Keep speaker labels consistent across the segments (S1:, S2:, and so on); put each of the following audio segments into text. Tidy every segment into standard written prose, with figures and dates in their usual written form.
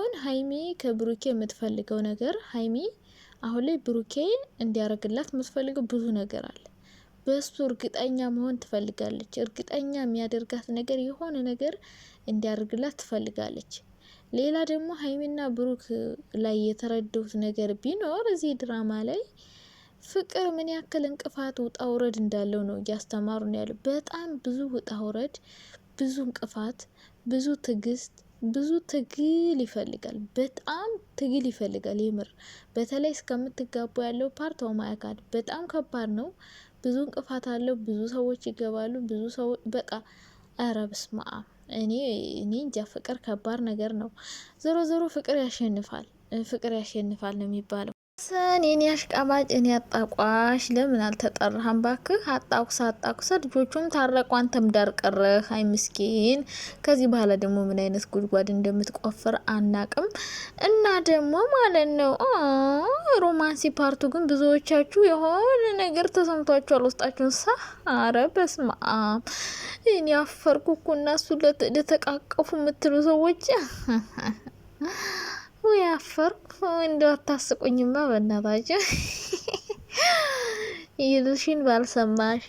S1: አሁን ሀይሚ ከብሩኬ የምትፈልገው ነገር ሀይሚ አሁን ላይ ብሩኬ እንዲያደርግላት የምትፈልገው ብዙ ነገር አለ። በሱ እርግጠኛ መሆን ትፈልጋለች። እርግጠኛ የሚያደርጋት ነገር የሆነ ነገር እንዲያደርግላት ትፈልጋለች። ሌላ ደግሞ ሀይሚና ብሩክ ላይ የተረዱት ነገር ቢኖር እዚህ ድራማ ላይ ፍቅር ምን ያክል እንቅፋት ውጣ ውረድ እንዳለው ነው እያስተማሩ ነው ያለው። በጣም ብዙ ውጣ ውረድ፣ ብዙ እንቅፋት፣ ብዙ ትዕግስት፣ ብዙ ትግል ይፈልጋል። በጣም ትግል ይፈልጋል የምር። በተለይ እስከምትጋቡ ያለው ፓርት ኦማያካድ በጣም ከባድ ነው። ብዙ እንቅፋት አለው። ብዙ ሰዎች ይገባሉ። ብዙ ሰዎች በቃ ኧረ በስመ አብ። እኔ እንጃ ፍቅር ከባድ ነገር ነው። ዞሮ ዞሮ ፍቅር ያሸንፋል። ፍቅር ያሸንፋል ነው የሚባለው። የኔ አሽቃባጭ እኔ አጣቋሽ ለምን አልተጠራህም? ባክህ አጣቁሳ ልጆቹም ታረቁ፣ አንተም ዳር ቀረህ። አይ ምስኪን። ከዚህ በኋላ ደግሞ ምን አይነት ጉድጓድ እንደምትቆፍር አናቅም። እና ደግሞ ማለት ነው ሮማንሲ ፓርቱ ግን ብዙዎቻችሁ የሆነ ነገር ተሰምቷችኋል ውስጣችሁን ሳ አረ በስመ አብ። እኔ አፈርኩ እኮ እነሱ ለተቃቀፉ የምትሉ ሰዎች ወይ አፈርኩ። እንደው አታስቁኝማ በእናታችሁ። ይልሽን ባልሰማሽ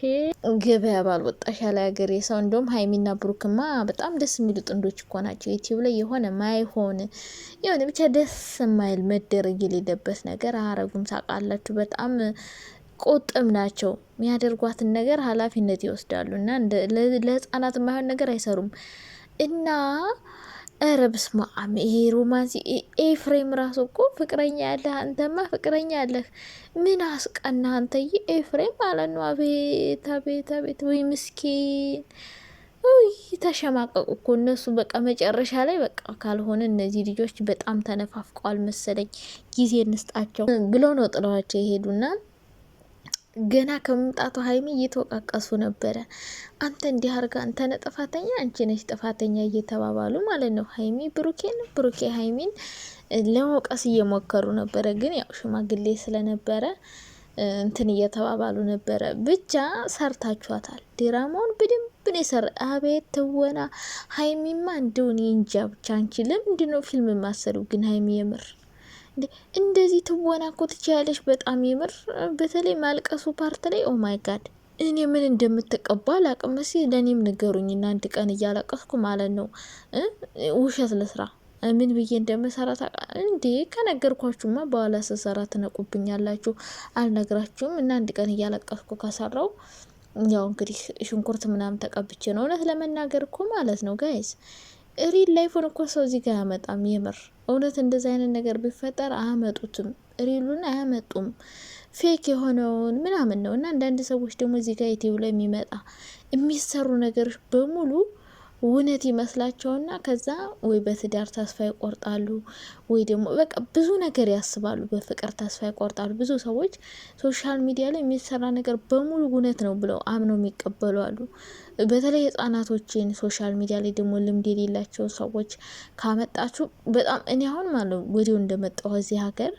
S1: ገበያ ባልወጣሽ ያለ ሀገሬ ሰው። እንደውም ሀይሚና ብሩክማ በጣም ደስ የሚሉ ጥንዶች እኮ ናቸው። ዩቲዩብ ላይ የሆነ ማይሆን የሆነ ብቻ ደስ የማይል መደረግ የሌለበት ነገር አረጉም። ታውቃላችሁ በጣም ቁጥም ናቸው። የሚያደርጓትን ነገር ኃላፊነት ይወስዳሉ እና ለህፃናት የማይሆን ነገር አይሰሩም እና ኧረ በስመ አብ። ይሄ ሮማንስ ኤፍሬም ራሱ እኮ ፍቅረኛ ያለህ አንተማ ፍቅረኛ ያለህ ምን አስቀና አንተዬ ኤፍሬም ማለት ነው። አቤት አቤት አቤት፣ ወይ ምስኪን። ውይ ተሸማቀቁ እኮ እነሱ። በቃ መጨረሻ ላይ በቃ ካልሆነ እነዚህ ልጆች በጣም ተነፋፍቀዋል መሰለኝ፣ ጊዜ እንስጣቸው ብለው ነው ጥለዋቸው የሄዱና ገና ከመምጣቱ ሀይሚ እየተወቃቀሱ ነበረ። አንተ እንዲህ አርጋ አንተ ነህ ጥፋተኛ፣ አንቺ ነሽ ጥፋተኛ እየተባባሉ ማለት ነው። ሀይሚ ብሩኬን፣ ብሩኬ ሀይሚን ለመውቀስ እየሞከሩ ነበረ። ግን ያው ሽማግሌ ስለነበረ እንትን እየተባባሉ ነበረ። ብቻ ሰርታችኋታል። ድራማውን በደንብ ነው የሰራ። አቤት ትወና ሀይሚማ እንደውን እንጃ። ብቻ አንቺ ለምንድን ነው ፊልም የማሰሩ ግን ሀይሚ የምር እንደዚህ ትወና እኮ ትችያለሽ በጣም የምር። በተለይ ማልቀሱ ፓርት ላይ ኦ ማይ ጋድ። እኔ ምን እንደምትቀባ አላቅም። እስኪ ለእኔም ንገሩኝና አንድ ቀን እያለቀስኩ ማለት ነው ውሸት ለስራ ምን ብዬ እንደምሰራ እንዴ? ከነገርኳችሁማ በኋላ ስሰራ ትነቁብኛላችሁ። አልነግራችሁም። እና አንድ ቀን እያለቀስኩ ከሰራው ያው እንግዲህ ሽንኩርት ምናምን ተቀብቼ ነው። እውነት ለመናገር እኮ ማለት ነው ጋይስ ሪል ላይፉን እኮ ሰው እዚህ ጋር አያመጣም። የምር እውነት እንደዚህ አይነት ነገር ቢፈጠር አያመጡትም። ሪሉን አያመጡም። ፌክ የሆነውን ምናምን ነው። እና አንዳንድ ሰዎች ደግሞ እዚህ ጋር ዩቲዩብ ላይ የሚሰሩ ነገሮች በሙሉ እውነት ይመስላቸውና ከዛ ወይ በትዳር ተስፋ ይቆርጣሉ፣ ወይ ደግሞ በቃ ብዙ ነገር ያስባሉ። በፍቅር ተስፋ ይቆርጣሉ። ብዙ ሰዎች ሶሻል ሚዲያ ላይ የሚሰራ ነገር በሙሉ እውነት ነው ብለው አምነው የሚቀበሉ አሉ። በተለይ ህጻናቶችን ሶሻል ሚዲያ ላይ ደግሞ ልምድ የሌላቸው ሰዎች ካመጣችሁ በጣም እኔ አሁን ማለት ወዲያው እንደመጣሁ እዚህ ሀገር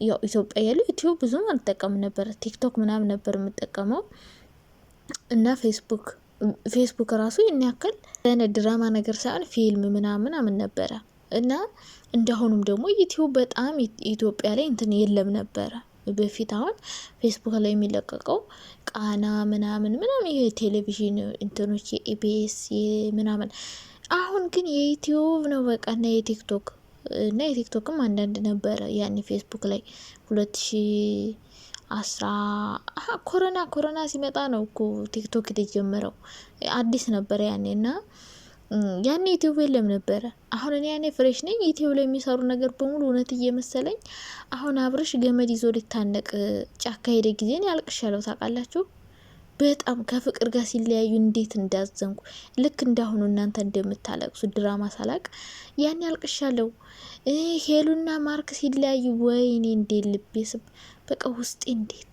S1: ያው ኢትዮጵያ ያለው ዩቲዩብ ብዙም አልጠቀም ነበር። ቲክቶክ ምናምን ነበር የምጠቀመው እና ፌስቡክ ራሱ ይህን ያክል ድራማ ነገር ሳይሆን ፊልም ምናምን ነበረ እና እንደአሁኑም ደግሞ ዩቲዩብ በጣም ኢትዮጵያ ላይ እንትን የለም ነበረ በፊት። አሁን ፌስቡክ ላይ የሚለቀቀው ቃና ምናምን ይሄ ቴሌቪዥን እንትኖች የኢቢኤስ ምናምን። አሁን ግን የዩቲዩብ ነው በቃ እና የቲክቶክ እና የቲክቶክም አንዳንድ ነበረ ያኔ ፌስቡክ ላይ 2010 ኮሮና ሲመጣ ነው እኮ ቲክቶክ የተጀመረው። አዲስ ነበር ያኔ እና ያኔ ዩቲዩብ የለም ነበረ። አሁን እኔ ያኔ ፍሬሽ ነኝ። ዩቲዩብ ላይ የሚሰሩ ነገር በሙሉ እውነት እየመሰለኝ አሁን አብርሽ ገመድ ይዞ ሊታነቅ ጫካ ሄደ ጊዜን ያልቅሻለሁ ታውቃላችሁ። በጣም ከፍቅር ጋር ሲለያዩ እንዴት እንዳዘንኩ ልክ እንዳሁኑ እናንተ እንደምታለቅሱ ድራማ ሳላቅ ያን ያልቅሻለሁ። ሄሉና ማርክ ሲለያዩ ወይኔ እንዴት ልቤ በቃ ውስጤ እንዴት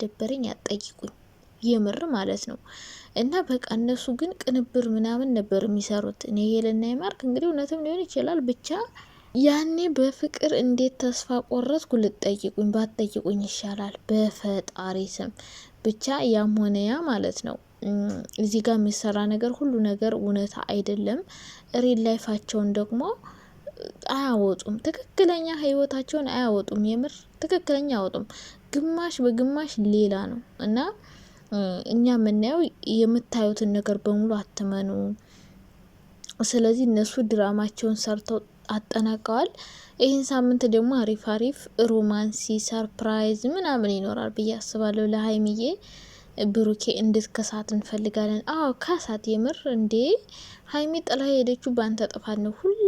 S1: ደበረኝ አጠይቁኝ። የምር ማለት ነው። እና በቃ እነሱ ግን ቅንብር ምናምን ነበር የሚሰሩት። እኔ ሄልና የማርክ እንግዲህ እውነትም ሊሆን ይችላል ብቻ ያኔ በፍቅር እንዴት ተስፋ ቆረጥኩ ልጠይቁኝ ባትጠይቁኝ ይሻላል በፈጣሪ ስም። ብቻ ያም ሆነ ያ ማለት ነው እዚህ ጋር የሚሰራ ነገር ሁሉ ነገር እውነታ አይደለም። ሪል ላይፋቸውን ደግሞ አያወጡም፣ ትክክለኛ ህይወታቸውን አያወጡም። የምር ትክክለኛ አያወጡም። ግማሽ በግማሽ ሌላ ነው እና እኛ የምናየው የምታዩትን ነገር በሙሉ አትመኑ። ስለዚህ እነሱ ድራማቸውን ሰርተው አጠናቀዋል። ይህን ሳምንት ደግሞ አሪፍ አሪፍ ሮማንሲ ሰርፕራይዝ ምናምን ይኖራል ብዬ አስባለሁ። ለሀይሚዬ ብሩኬ እንድትከሳት እንፈልጋለን። አዎ ካሳት፣ የምር እንዴ ሀይሚ ጥላ ሄደችው ባንተ ጥፋት ነው። ሁሌ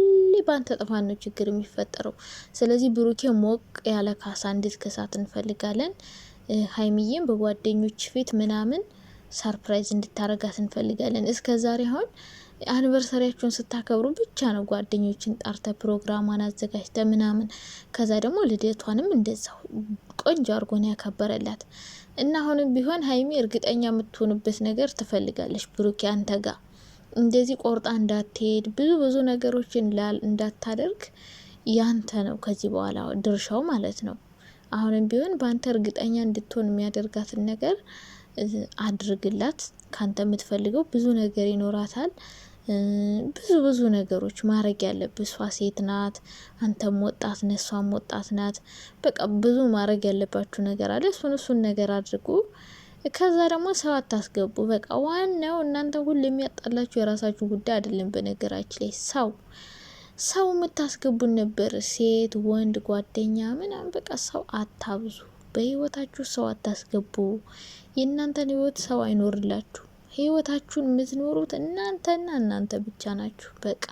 S1: ባንተ ጥፋት ነው ችግር የሚፈጠረው። ስለዚህ ብሩኬ ሞቅ ያለ ካሳ እንድትከሳት እንፈልጋለን። ሀይሚዬም በጓደኞች ፊት ምናምን ሰርፕራይዝ እንድታረጋት እንፈልጋለን። እስከ ዛሬ አሁን አኒቨርሰሪያቸውን ስታከብሩ ብቻ ነው ጓደኞችን ጠርተ ፕሮግራሟን አዘጋጅተ ምናምን። ከዛ ደግሞ ልደቷንም እንደዛው ቆንጆ አርጎን ያከበረላት እና አሁንም ቢሆን ሀይሚ እርግጠኛ የምትሆንበት ነገር ትፈልጋለች። ብሩኬ አንተ ጋር እንደዚህ ቆርጣ እንዳትሄድ ብዙ ነገሮችን እንዳታደርግ ያንተ ነው ከዚህ በኋላ ድርሻው ማለት ነው። አሁንም ቢሆን በአንተ እርግጠኛ እንድትሆን የሚያደርጋትን ነገር አድርግላት። ካንተ የምትፈልገው ብዙ ነገር ይኖራታል። ብዙ ነገሮች ማድረግ ያለብህ። እሷ ሴት ናት፣ አንተም ወጣት ነህ፣ እሷም ወጣት ናት። በቃ ብዙ ማድረግ ያለባችሁ ነገር አለ። እሱን ነገር አድርጉ። ከዛ ደግሞ ሰው አታስገቡ። በቃ ዋናው እናንተ ሁሉ የሚያጣላችሁ የራሳችሁ ጉዳይ አይደለም። በነገራችን ላይ ሰው የምታስገቡን ነበር፣ ሴት ወንድ ጓደኛ ምናምን። በቃ ሰው አታብዙ። በህይወታችሁ ሰው አታስገቡ። የእናንተን ህይወት ሰው አይኖርላችሁ። ህይወታችሁን የምትኖሩት እናንተና እናንተ ብቻ ናችሁ። በቃ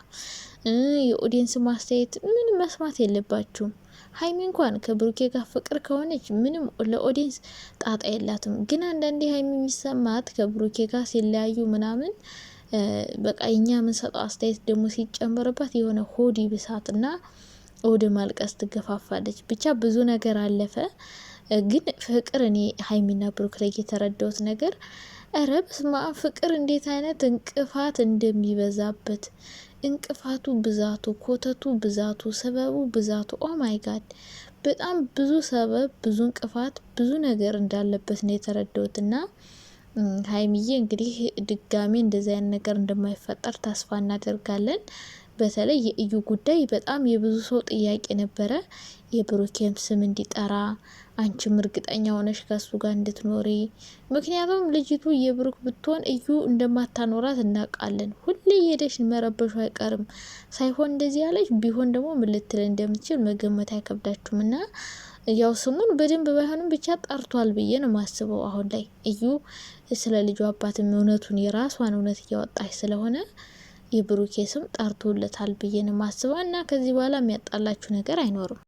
S1: የኦዲየንስ ማስተያየት ምን መስማት የለባችሁም። ሀይሚ እንኳን ከብሩኬ ጋር ፍቅር ከሆነች ምንም ለኦዲየንስ ጣጣ የላትም። ግን አንዳንዴ ሀይሚ የሚሰማት ከብሩኬ ጋር ሲለያዩ ምናምን በቃ እኛ የምንሰጠው አስተያየት ደግሞ ሲጨመርባት የሆነ ሆዲ ብሳትና ወደ ማልቀስ ትገፋፋለች። ብቻ ብዙ ነገር አለፈ። ግን ፍቅር እኔ ሀይሚና ብሩክ ላይ የተረዳሁት ነገር እረ በስመ አብ ፍቅር እንዴት አይነት እንቅፋት እንደሚበዛበት፣ እንቅፋቱ ብዛቱ፣ ኮተቱ ብዛቱ፣ ሰበቡ ብዛቱ፣ ኦ ማይ ጋድ በጣም ብዙ ሰበብ፣ ብዙ እንቅፋት፣ ብዙ ነገር እንዳለበት ነው የተረዳሁት። እና ሀይሚዬ እንግዲህ ድጋሚ እንደዚህ አይነት ነገር እንደማይፈጠር ተስፋ እናደርጋለን። በተለይ የእዩ ጉዳይ በጣም የብዙ ሰው ጥያቄ ነበረ። የብሩኬም ስም እንዲጠራ አንቺም እርግጠኛ ሆነሽ ከሱ ጋር እንድትኖሪ። ምክንያቱም ልጅቱ የብሩክ ብትሆን እዩ እንደማታኖራት እናውቃለን። ሁሌ የሄደሽ መረበሹ አይቀርም። ሳይሆን እንደዚህ ያለች ቢሆን ደግሞ ምን ልትል እንደምትችል መገመት አይከብዳችሁም። እና ያው ስሙን በደንብ ባይሆንም ብቻ ጠርቷል ብዬ ነው ማስበው። አሁን ላይ እዩ ስለ ልጁ አባትም እውነቱን የራሷን እውነት እያወጣች ስለሆነ የብሩኬ ስም ጠርቶለታል ብዬ ነው ማስበው። እና ከዚህ በኋላ የሚያጣላችሁ ነገር አይኖርም።